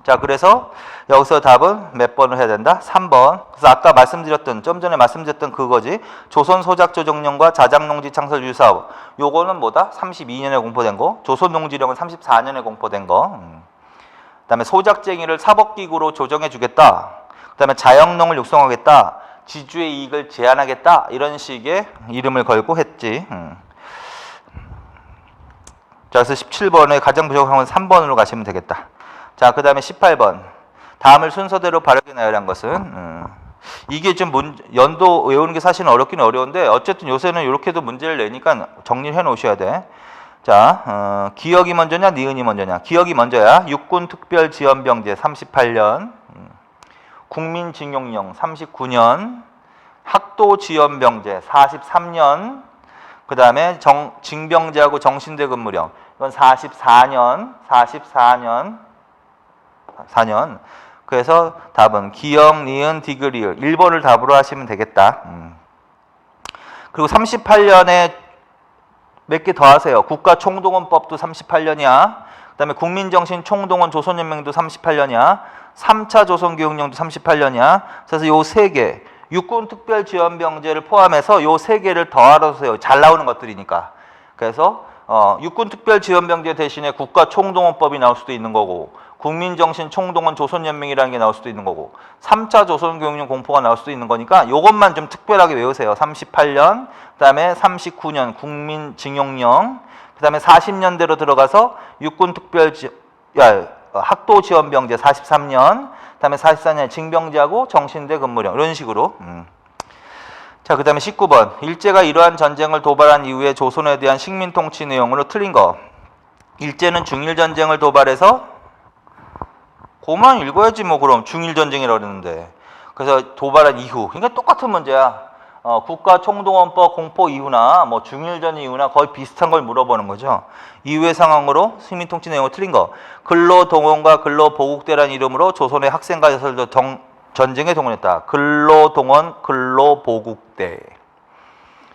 자 그래서 여기서 답은 몇 번을 해야 된다? 3번. 그래서 아까 말씀드렸던 좀 전에 말씀드렸던 그거지. 조선소작조정령과 자작농지 창설 유사업 요거는 뭐다? 32년에 공포된 거. 조선농지령은 34년에 공포된 거. 그다음에 소작쟁이를 사법기구로 조정해 주겠다. 그다음에 자영농을 육성하겠다. 지주의 이익을 제한하겠다. 이런 식의 이름을 걸고 했지. 자, 그래서 17번에 가장 부족한 건 3번으로 가시면 되겠다. 자, 그 다음에 18번. 다음을 순서대로 바르게 나열한 것은 이게 좀 연도 외우는 게 사실은 어렵긴 어려운데 어쨌든 요새는 이렇게도 문제를 내니까 정리를 해 놓으셔야 돼. 자, 기억이 먼저냐, 니은이 먼저냐? 기억이 먼저야. 육군특별지원병제 38년, 국민징용령 39년, 학도지원병제 43년, 그 다음에 징병제하고 정신대 근무령 이건 44년. 그래서 답은 기억, 니은, 디귿, 1번을 답으로 하시면 되겠다. 그리고 38년에 몇 개 더 하세요. 국가총동원법도 38년이야. 그 다음에 국민정신총동원 조선연맹도 38년이야. 3차 조선교육령도 38년이야. 그래서 요 세 개, 육군특별지원병제를 포함해서 요 세 개를 더하세요. 잘 나오는 것들이니까. 그래서 육군특별지원병제 대신에 국가총동원법이 나올 수도 있는 거고 국민정신총동원 조선연맹이라는 게 나올 수도 있는 거고 3차 조선교육령 공포가 나올 수도 있는 거니까 요것만 좀 특별하게 외우세요. 38년, 그 다음에 39년 국민징용령, 그 다음에 40년대로 들어가서 학도지원병제 43년, 그 다음에 44년 징병제하고 정신대 근무령 이런 식으로. 자, 그 다음에 19번. 일제가 이러한 전쟁을 도발한 이후에 조선에 대한 식민통치 내용으로 틀린 거. 일제는 중일전쟁을 도발해서 그만 읽어야지 뭐 그럼 중일전쟁이라고 그랬는데. 그래서 도발한 이후. 그러니까 똑같은 문제야. 국가총동원법 공포 이후나 뭐 중일전 이후나 거의 비슷한 걸 물어보는 거죠. 이후의 상황으로 식민통치 내용을 틀린 거. 근로동원과 근로보국대라는 이름으로 조선의 학생과 여설도 전쟁에 동원했다. 근로동원, 근로보국대.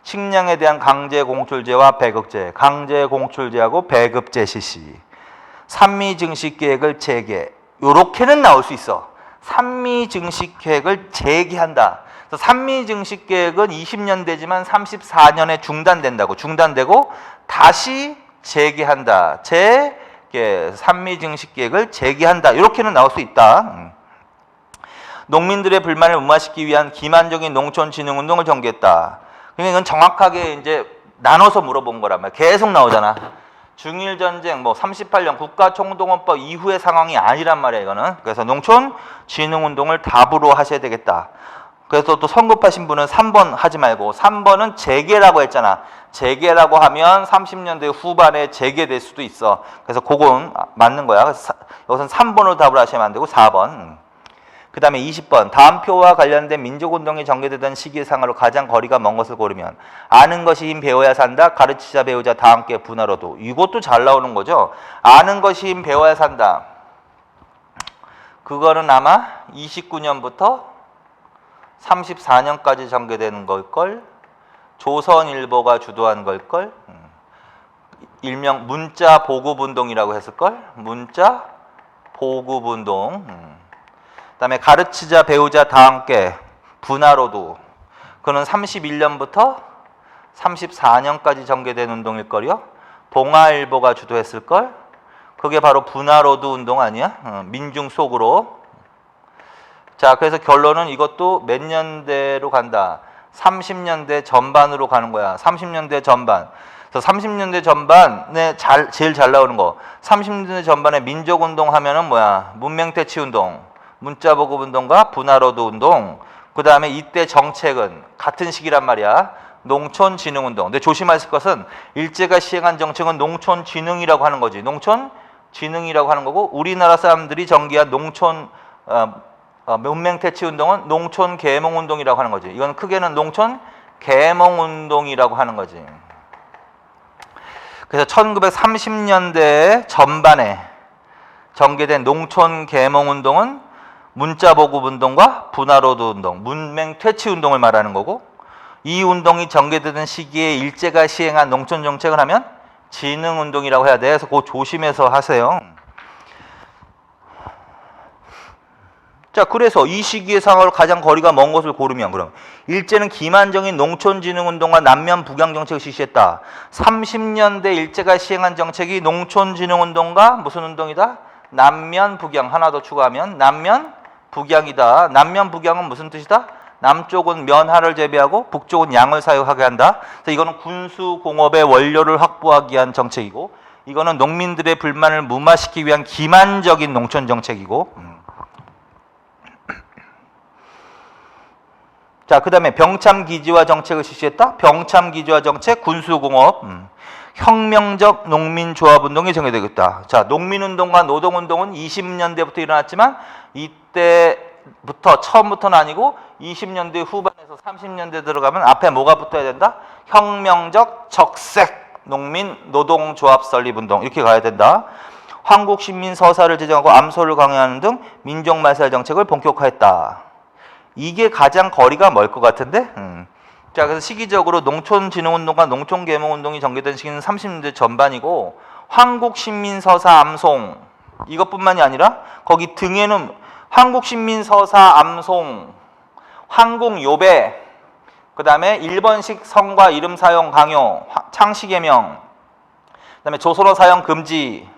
식량에 대한 강제공출제와 배급제. 강제공출제하고 배급제 실시. 산미증식계획을 재개. 요렇게는 나올 수 있어. 산미증식계획을 재개한다. 산미증식계획은 20년대지만 34년에 중단된다고. 중단되고 다시 재개한다. 산미증식계획을 재개한다. 이렇게는 나올 수 있다. 농민들의 불만을 무마시키기 위한 기만적인 농촌진흥운동을 전개했다. 그러니까 이건 정확하게 이제 나눠서 물어본 거란 말이야. 계속 나오잖아. 중일전쟁, 뭐 38년 국가총동원법 이후의 상황이 아니란 말이야, 이거는. 그래서 농촌진흥운동을 답으로 하셔야 되겠다. 그래서 또 성급하신 분은 3번 하지 말고 3번은 재개라고 했잖아. 재개라고 하면 30년대 후반에 재개될 수도 있어. 그래서 그건 맞는 거야. 그래서 여기서는 3번으로 답을 하시면 안 되고 4번. 그 다음에 20번. 다음 표와 관련된 민족운동이 전개되던 시기상으로 가장 거리가 먼 것을 고르면 아는 것이 힘 배워야 산다. 가르치자 배우자 다 함께 분하로도. 이것도 잘 나오는 거죠. 아는 것이 힘 배워야 산다. 그거는 아마 29년부터 34년까지 전개되는 걸걸. 조선일보가 주도한 걸걸. 일명 문자 보급운동이라고 했을걸. 문자 보급운동. 그 다음에 가르치자 배우자 다 함께 분하로도. 그는 31년부터 34년까지 전개된 운동일 거요. 동아일보가 주도했을걸. 그게 바로 분하로도 운동 아니야? 민중 속으로. 자, 그래서 결론은 이것도 몇 년대로 간다. 30년대 전반으로 가는 거야. 30년대 전반. 그래서 30년대 전반에 제일 잘 나오는 거. 30년대 전반에 민족운동 하면은 뭐야? 문명퇴치운동, 문자보급운동과 분하로도 운동. 그 다음에 이때 정책은 같은 시기란 말이야. 농촌진흥운동. 근데 조심하실 것은 일제가 시행한 정책은 농촌진흥이라고 하는 거지. 농촌진흥이라고 하는 거고 우리나라 사람들이 전개한 농촌 문맹퇴치운동은 농촌계몽운동이라고 하는 거지. 이건 크게는 농촌계몽운동이라고 하는 거지. 그래서 1930년대 전반에 전개된 농촌계몽운동은 문자보급운동과 분화로드운동, 문맹퇴치운동을 말하는 거고 이 운동이 전개되던 시기에 일제가 시행한 농촌정책을 하면 진흥운동이라고 해야 돼. 그래서 그거 조심해서 하세요. 자, 그래서 이 시기의 상황으로 가장 거리가 먼 것을 고르면 그럼 일제는 기만적인 농촌진흥운동과 남면 북양정책을 실시했다. 30년대 일제가 시행한 정책이 농촌진흥운동과 무슨 운동이다? 남면 북양. 하나 더 추가하면 남면 북양이다. 남면 북양은 무슨 뜻이다? 남쪽은 면화를 재배하고 북쪽은 양을 사육하게 한다. 그래서 이거는 군수공업의 원료를 확보하기 위한 정책이고 이거는 농민들의 불만을 무마시키기 위한 기만적인 농촌정책이고 자, 그 다음에 병참기지화 정책을 실시했다. 병참기지화 정책, 군수공업, 혁명적 농민조합운동이 정해되겠다. 자, 농민운동과 노동운동은 20년대부터 일어났지만 이때부터 처음부터는 아니고 20년대 후반에서 30년대 들어가면 앞에 뭐가 붙어야 된다? 혁명적 적색 농민 노동조합 설립운동 이렇게 가야 된다. 황국신민서사를 제정하고 암소를 강요하는 등 민족말살 정책을 본격화했다. 이게 가장 거리가 멀 것 같은데? 자, 그래서 시기적으로 농촌진흥운동과 농촌계몽운동이 전개된 시기는 30년대 전반이고 황국신민서사 암송 이것뿐만이 아니라 거기 등에는 황국신민서사 암송, 황공요배, 그 다음에 일본식 성과 이름 사용 강요, 창씨개명, 그 다음에 조선어 사용 금지,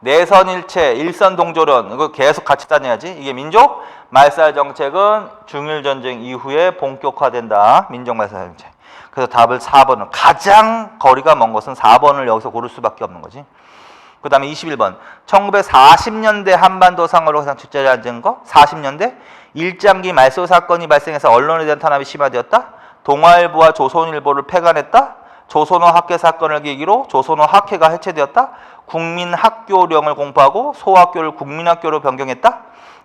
내선일체, 일선동조론 이거 계속 같이 다녀야지. 이게 민족 말살 정책은 중일전쟁 이후에 본격화된다. 민족 말살 정책. 그래서 답을 4번을 가장 거리가 먼 것은 4번을 여기서 고를 수밖에 없는 거지. 그 다음에 21번 1940년대 한반도 상하로 가장 주자리 앉은 거 40년대 일장기 말소 사건이 발생해서 언론에 대한 탄압이 심화되었다. 동아일보와 조선일보를 폐간했다. 조선어 학회 사건을 계기로 조선어 학회가 해체되었다. 국민학교령을 공포하고 소학교를 국민학교로 변경했다.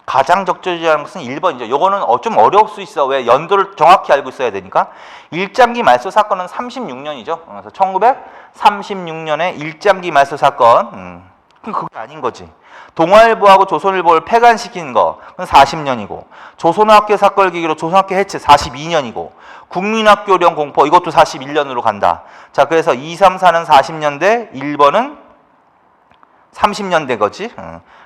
가장 적절하는 것은 1번이죠. 요거는 좀 어려울 수 있어. 왜? 연도를 정확히 알고 있어야 되니까. 일장기 말소 사건은 36년이죠. 그래서 1936년에 일장기 말소 사건. 그게 아닌 거지. 동아일보하고 조선일보를 폐간시킨 거 그건 40년이고 조선학교 사건을 계기로 조선학교 해체 42년이고 국민학교령 공포 이것도 41년으로 간다. 자, 그래서 2, 3, 4는 40년대 1번은 30년대 거지.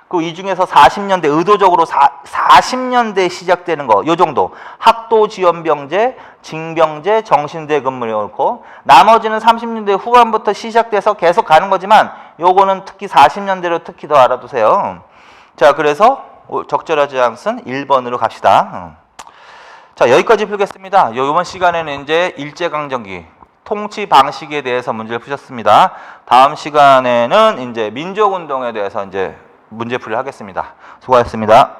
그 이 중에서 40년대 의도적으로 40년대 시작되는 거 요 정도 학도지원병제, 징병제, 정신대근무 이렇고 나머지는 30년대 후반부터 시작돼서 계속 가는 거지만 요거는 특히 40년대로 특히 더 알아두세요. 자, 그래서 적절하지 않은 1번으로 갑시다. 자, 여기까지 풀겠습니다. 이번 시간에는 이제 일제강점기 통치 방식에 대해서 문제를 푸셨습니다. 다음 시간에는 이제 민족운동에 대해서 이제 문제풀이를 하겠습니다. 수고하셨습니다.